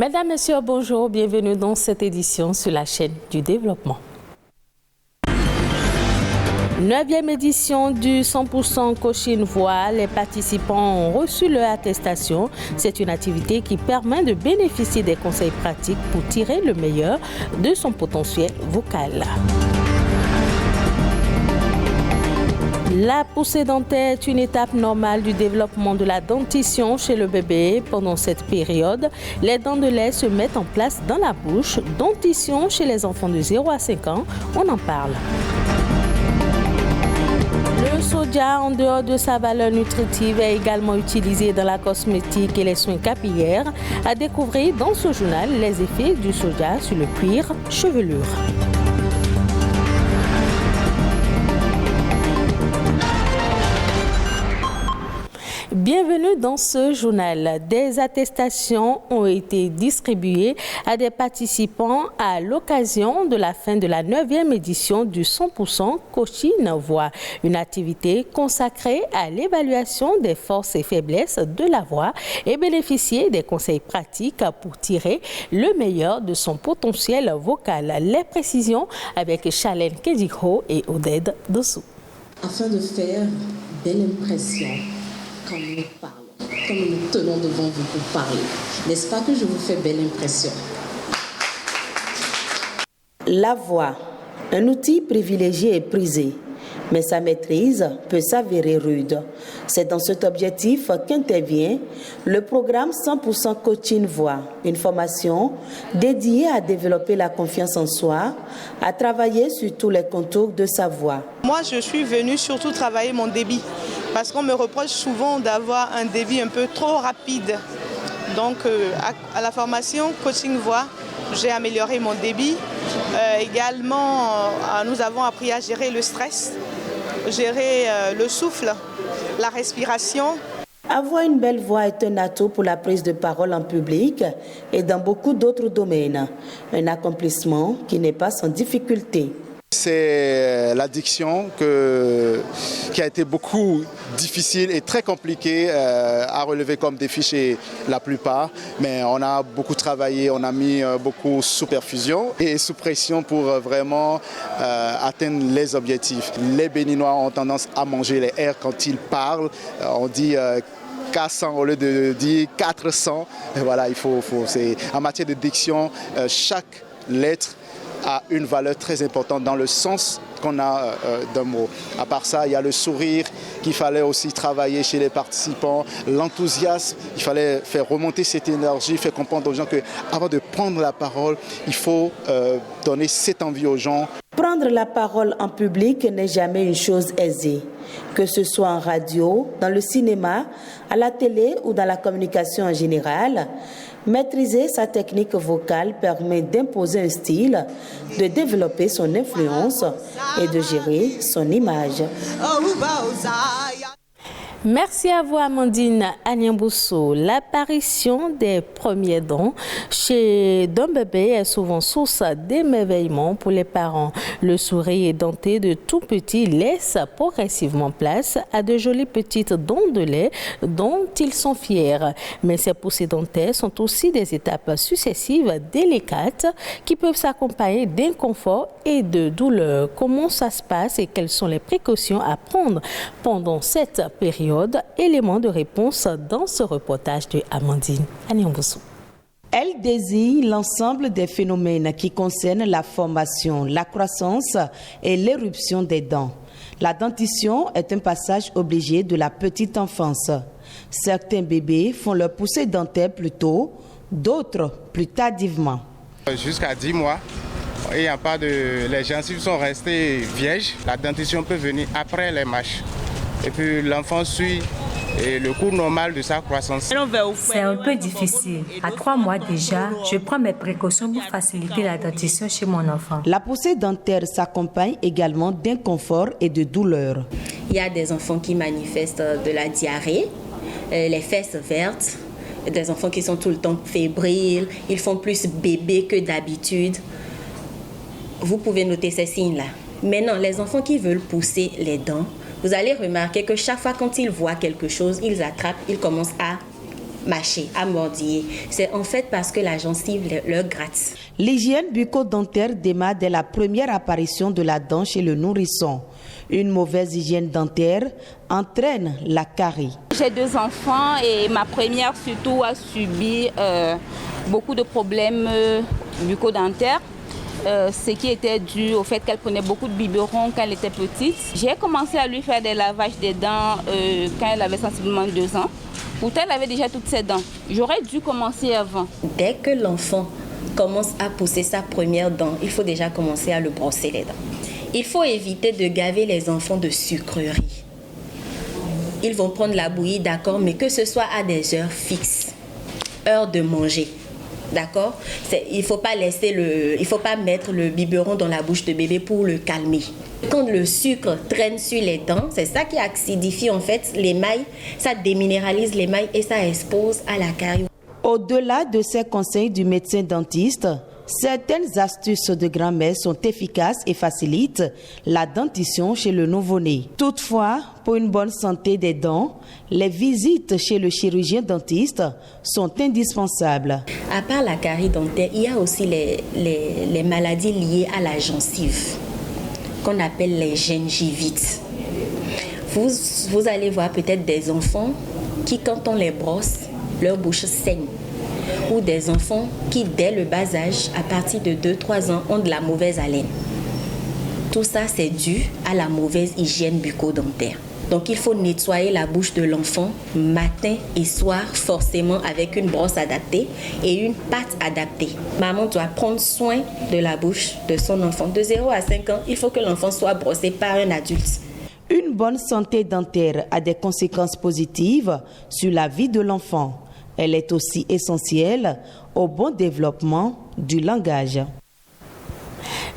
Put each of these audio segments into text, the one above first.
Mesdames, Messieurs, bonjour, bienvenue dans cette édition sur la chaîne du développement. 9e édition du 100% Coaching Voix. Les participants ont reçu leur attestation. C'est une activité qui permet de bénéficier des conseils pratiques pour tirer le meilleur de son potentiel vocal. La poussée dentaire est une étape normale du développement de la dentition chez le bébé. Pendant cette période, les dents de lait se mettent en place dans la bouche. Dentition chez les enfants de 0 à 5 ans, on en parle. Le soja, en dehors de sa valeur nutritive, est également utilisé dans la cosmétique et les soins capillaires. À découvrir dans ce journal les effets du soja sur le cuir chevelure. Bienvenue dans ce journal. Des attestations ont été distribuées à des participants à l'occasion de la fin de la 9e édition du 100% Coaching Voix, une activité consacrée à l'évaluation des forces et faiblesses de la voix et bénéficier des conseils pratiques pour tirer le meilleur de son potentiel vocal. Les précisions avec Chalène Kedikho et Oded Dossou. Afin de faire belle impression, quand nous parlons, comme nous tenons devant vous pour parler. N'est-ce pas que je vous fais belle impression? La voix, un outil privilégié et prisé, mais sa maîtrise peut s'avérer rude. C'est dans cet objectif qu'intervient le programme 100% Coaching Voix, une formation dédiée à développer la confiance en soi, à travailler sur tous les contours de sa voix. Moi, je suis venue surtout travailler mon débit, parce qu'on me reproche souvent d'avoir un débit un peu trop rapide. Donc, à la formation Coaching Voix, j'ai amélioré mon débit. Également, nous avons appris à gérer le stress, gérer le souffle, la respiration. Avoir une belle voix est un atout pour la prise de parole en public et dans beaucoup d'autres domaines. Un accomplissement qui n'est pas sans difficulté. C'est l'addiction qui a été beaucoup difficile et très compliquée à relever comme défi chez la plupart. Mais on a beaucoup travaillé, on a mis beaucoup sous perfusion et sous pression pour vraiment atteindre les objectifs. Les Béninois ont tendance à manger les R quand ils parlent. On dit 400 au lieu de dire 400. Et voilà, en matière de diction, chaque lettre a une valeur très importante dans le sens qu'on a d'un mot. À part ça, il y a le sourire qu'il fallait aussi travailler chez les participants, l'enthousiasme, il fallait faire remonter cette énergie, faire comprendre aux gens qu'avant de prendre la parole, il faut donner cette envie aux gens. Prendre la parole en public n'est jamais une chose aisée. Que ce soit en radio, dans le cinéma, à la télé ou dans la communication en général, maîtriser sa technique vocale permet d'imposer un style, de développer son influence et de gérer son image. Merci à vous, Amandine Agnambousso. L'apparition des premiers dons d'un bébé est souvent source d'émerveillement pour les parents. Le sourire denté de tout petit laisse progressivement place à de jolies petites dents de lait dont ils sont fiers. Mais ces poussées dentaires sont aussi des étapes successives délicates qui peuvent s'accompagner d'inconfort et de douleur. Comment ça se passe et quelles sont les précautions à prendre pendant cette période? Élément de réponse dans ce reportage de Amandine Agnambousso. Elle désigne l'ensemble des phénomènes qui concernent la formation, la croissance et l'éruption des dents. La dentition est un passage obligé de la petite enfance. Certains bébés font leur poussée dentaire plus tôt, d'autres plus tardivement. Jusqu'à 10 mois, les gencives sont restées vierges. La dentition peut venir après les mâches. Et puis l'enfant suit le cours normal de sa croissance. C'est un peu difficile. À 3 mois déjà, je prends mes précautions pour faciliter la dentition chez mon enfant. La poussée dentaire s'accompagne également d'inconfort et de douleur. Il y a des enfants qui manifestent de la diarrhée, les fesses vertes, des enfants qui sont tout le temps fébriles, ils font plus bébé que d'habitude. Vous pouvez noter ces signes-là. Maintenant, les enfants qui veulent pousser les dents, vous allez remarquer que chaque fois quand ils voient quelque chose, ils attrapent, ils commencent à mâcher, à mordiller. C'est en fait parce que la gencive leur gratte. L'hygiène bucco-dentaire démarre dès la première apparition de la dent chez le nourrisson. Une mauvaise hygiène dentaire entraîne la carie. J'ai 2 enfants et ma première surtout a subi beaucoup de problèmes bucco-dentaires. Ce qui était dû au fait qu'elle prenait beaucoup de biberons quand elle était petite. J'ai commencé à lui faire des lavages des dents quand elle avait sensiblement 2 ans. Pourtant, elle avait déjà toutes ses dents. J'aurais dû commencer avant. Dès que l'enfant commence à pousser sa première dent, il faut déjà commencer à le brosser les dents. Il faut éviter de gaver les enfants de sucreries. Ils vont prendre la bouillie, d'accord, mais que ce soit à des heures fixes, heure de manger. D'accord? Il ne faut pas mettre le biberon dans la bouche de bébé pour le calmer. Quand le sucre traîne sur les dents, c'est ça qui acidifie en fait l'émail, ça déminéralise l'émail et ça expose à la carie. Au-delà de ces conseils du médecin dentiste, certaines astuces de grand-mère sont efficaces et facilitent la dentition chez le nouveau-né. Toutefois, pour une bonne santé des dents, les visites chez le chirurgien dentiste sont indispensables. À part la carie dentaire, il y a aussi les maladies liées à la gencive, qu'on appelle les gingivites. Vous allez voir peut-être des enfants qui, quand on les brosse, leur bouche saigne. Ou des enfants qui, dès le bas âge, à partir de 2-3 ans, ont de la mauvaise haleine. Tout ça, c'est dû à la mauvaise hygiène bucco-dentaire. Donc, il faut nettoyer la bouche de l'enfant matin et soir, forcément avec une brosse adaptée et une pâte adaptée. Maman doit prendre soin de la bouche de son enfant. De 0 à 5 ans, il faut que l'enfant soit brossé par un adulte. Une bonne santé dentaire a des conséquences positives sur la vie de l'enfant. Elle est aussi essentielle au bon développement du langage.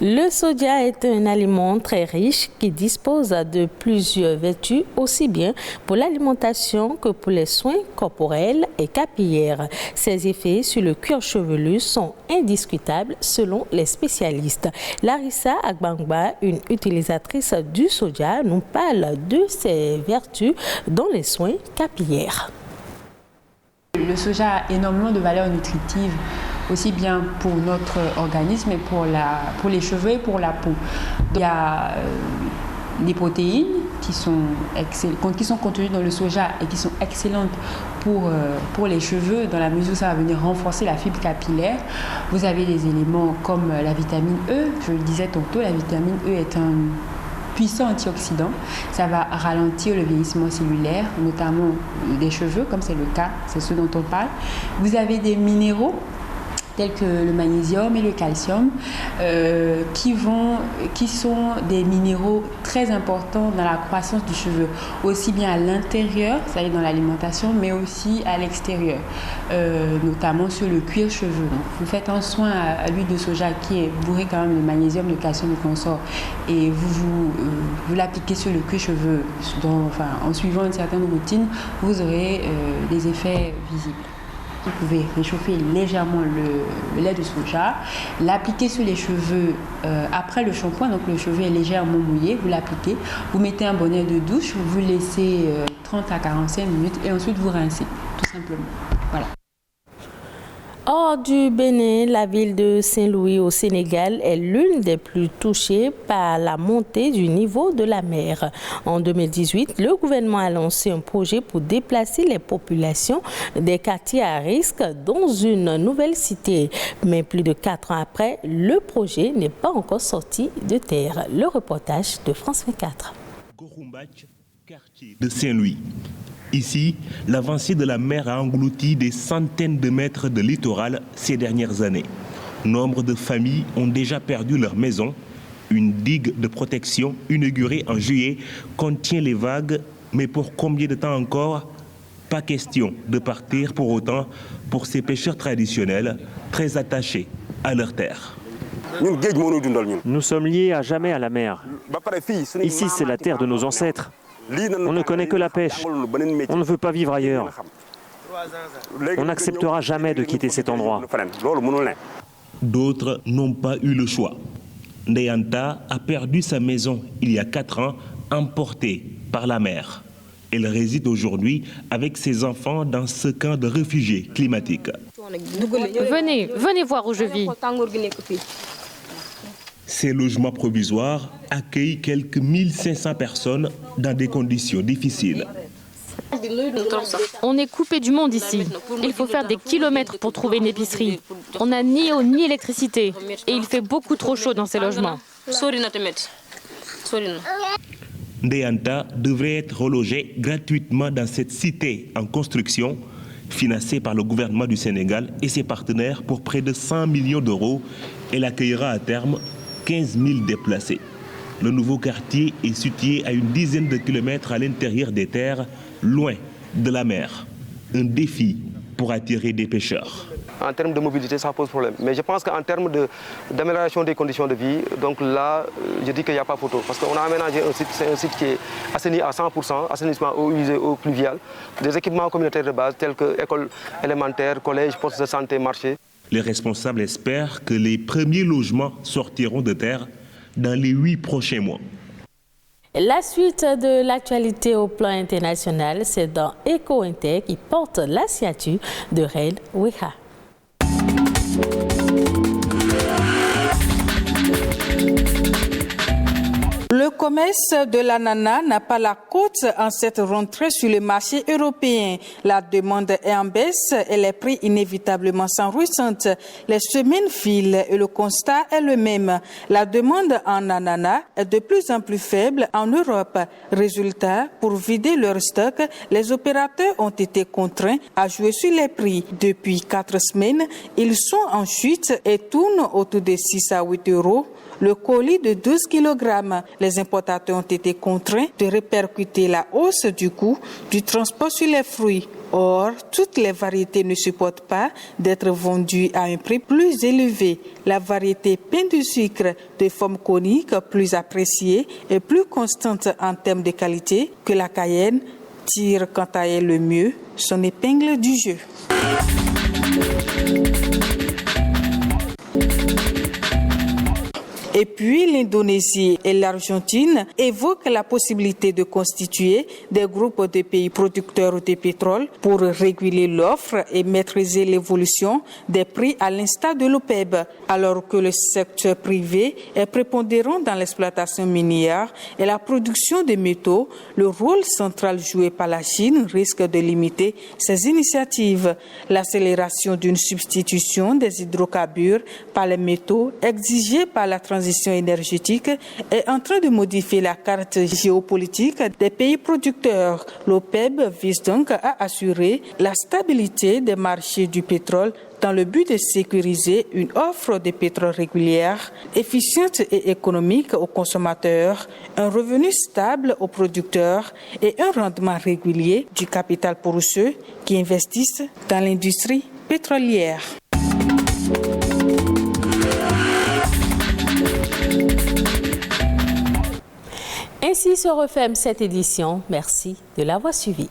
Le soja est un aliment très riche qui dispose de plusieurs vertus, aussi bien pour l'alimentation que pour les soins corporels et capillaires. Ses effets sur le cuir chevelu sont indiscutables selon les spécialistes. Larissa Agbangba, une utilisatrice du soja, nous parle de ses vertus dans les soins capillaires. Le soja a énormément de valeurs nutritives, aussi bien pour notre organisme et pour les cheveux et pour la peau. Il y a des protéines qui sont contenues dans le soja et qui sont excellentes pour les cheveux, dans la mesure où ça va venir renforcer la fibre capillaire. Vous avez des éléments comme la vitamine E. Je le disais tantôt, la vitamine E est un puissant antioxydant. Ça va ralentir le vieillissement cellulaire, notamment des cheveux, comme c'est le cas, c'est ce dont on parle. Vous avez des minéraux tels que le magnésium et le calcium, qui sont des minéraux très importants dans la croissance du cheveu, aussi bien à l'intérieur, c'est-à-dire dans l'alimentation, mais aussi à l'extérieur, notamment sur le cuir chevelu. Donc, vous faites un soin à l'huile de soja qui est bourrée quand même de magnésium, de calcium et consort, et vous l'appliquez sur le cuir chevelu, en suivant une certaine routine, vous aurez des effets visibles. Vous pouvez réchauffer légèrement le lait de soja, l'appliquer sur les cheveux après le shampoing, donc le cheveu est légèrement mouillé, vous l'appliquez, vous mettez un bonnet de douche, vous laissez 30 à 45 minutes et ensuite vous rincez, tout simplement. Voilà. Hors du Bénin, la ville de Saint-Louis au Sénégal est l'une des plus touchées par la montée du niveau de la mer. En 2018, le gouvernement a lancé un projet pour déplacer les populations des quartiers à risque dans une nouvelle cité. Mais plus de 4 ans après, le projet n'est pas encore sorti de terre. Le reportage de France 24. Gorumbach, quartier de Saint-Louis. Ici, l'avancée de la mer a englouti des centaines de mètres de littoral ces dernières années. Nombre de familles ont déjà perdu leur maison. Une digue de protection inaugurée en juillet contient les vagues, mais pour combien de temps encore? Pas question de partir pour autant pour ces pêcheurs traditionnels très attachés à leur terre. Nous sommes liés à jamais à la mer. Ici, c'est la terre de nos ancêtres. On ne connaît que la pêche. On ne veut pas vivre ailleurs. On n'acceptera jamais de quitter cet endroit. D'autres n'ont pas eu le choix. Ndeyanta a perdu sa maison il y a 4 ans, emportée par la mer. Elle réside aujourd'hui avec ses enfants dans ce camp de réfugiés climatiques. Venez voir où je vis. Ces logements provisoires accueillent quelques 1500 personnes dans des conditions difficiles. On est coupé du monde ici. Il faut faire des kilomètres pour trouver une épicerie. On n'a ni eau ni électricité. Et il fait beaucoup trop chaud dans ces logements. Ndeyanta devrait être relogée gratuitement dans cette cité en construction, financée par le gouvernement du Sénégal et ses partenaires pour près de 100 millions d'euros. Elle accueillera à terme 15 000 déplacés. Le nouveau quartier est situé à une dizaine de kilomètres à l'intérieur des terres, loin de la mer. Un défi pour attirer des pêcheurs. En termes de mobilité, ça pose problème. Mais je pense qu'en termes d'amélioration des conditions de vie, donc là, je dis qu'il n'y a pas photo. Parce qu'on a aménagé un site, c'est un site qui est assaini à 100%, assainissement eau usée, eau pluviale, des équipements communautaires de base tels que écoles élémentaires, collèges, postes de santé, marchés. Les responsables espèrent que les premiers logements sortiront de terre dans les 8 prochains mois. La suite de l'actualité au plan international, c'est dans Eco-Inter qui porte la signature de Reine Weha. Le commerce de l'ananas n'a pas la cote en cette rentrée sur le marché européen. La demande est en baisse et les prix inévitablement s'enrichissent. Les semaines filent et le constat est le même. La demande en ananas est de plus en plus faible en Europe. Résultat, pour vider leur stock, les opérateurs ont été contraints à jouer sur les prix. Depuis 4 semaines, ils sont en chute et tournent autour de 6 à 8 euros. Le colis de 12 kg. Les importateurs ont été contraints de répercuter la hausse du coût du transport sur les fruits. Or, toutes les variétés ne supportent pas d'être vendues à un prix plus élevé. La variété pain de sucre de forme conique, plus appréciée et plus constante en termes de qualité que la Cayenne, tire quant à elle le mieux son épingle du jeu. Et puis l'Indonésie et l'Argentine évoquent la possibilité de constituer des groupes de pays producteurs de pétrole pour réguler l'offre et maîtriser l'évolution des prix à l'instar de l'OPEP. Alors que le secteur privé est prépondérant dans l'exploitation minière et la production de métaux, le rôle central joué par la Chine risque de limiter ces initiatives. L'accélération d'une substitution des hydrocarbures par les métaux exigée par la transition énergétique est en train de modifier la carte géopolitique des pays producteurs. L'OPEP vise donc à assurer la stabilité des marchés du pétrole dans le but de sécuriser une offre de pétrole régulière, efficiente et économique aux consommateurs, un revenu stable aux producteurs et un rendement régulier du capital pour ceux qui investissent dans l'industrie pétrolière. Ainsi se referme cette édition. Merci de l'avoir suivi.